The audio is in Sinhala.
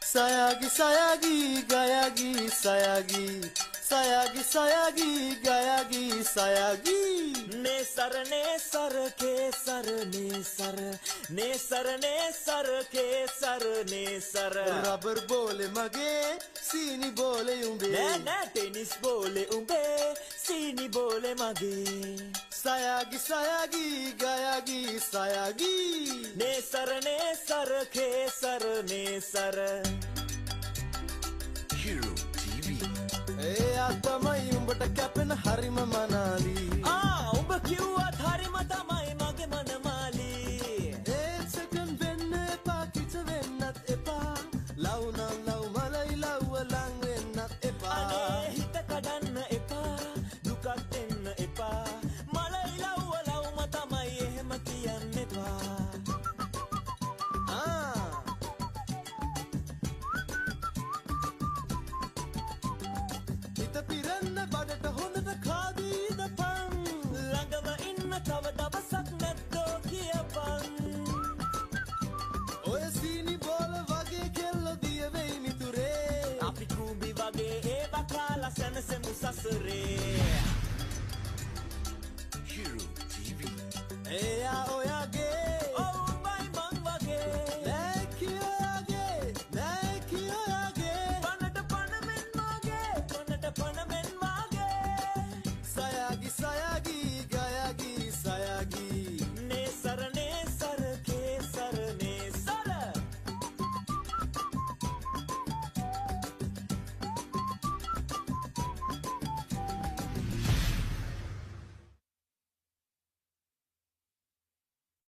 Sayagi sayagi gayagi sayagi sayagi sayagi gayagi sayagi ne sar ke sar ne sar ke sar ne sar rubber bole mage sini bole umbe na tennis bole umbe sini bole mage sayagi sayagi gayagi sayagi ne sar ke sar ne sar Hero TV. තමයි උඹට කැපෙන හරිම මනාලි උඹ කිව්වත් හරිම තමයි මගේ මනමාලි ඒත් සෙකන්ඩ් වෙන්න එපා කිච වෙන්නත් එපා ලව් නම් ලව් මලයි ලව්ව ලං වෙන්නත් එපා අනේ හිත කඩන්න එපා දුකක් දෙන්න එපා මලයි ලව්ව ලව්ම තමයි එහෙම කියන්න එපා හිත පිරන්න බඩට හොඳට කාදීද පන් ළඟම ඉන්න තව දවසක් නැද්දෝ කියපන් ඔය සීනි බෝල වගේ කෙල්ල දිය වෙයි මිතුරේ අපි කූඹි වගේ ඒවා කාලා සැනසෙමු සසරේ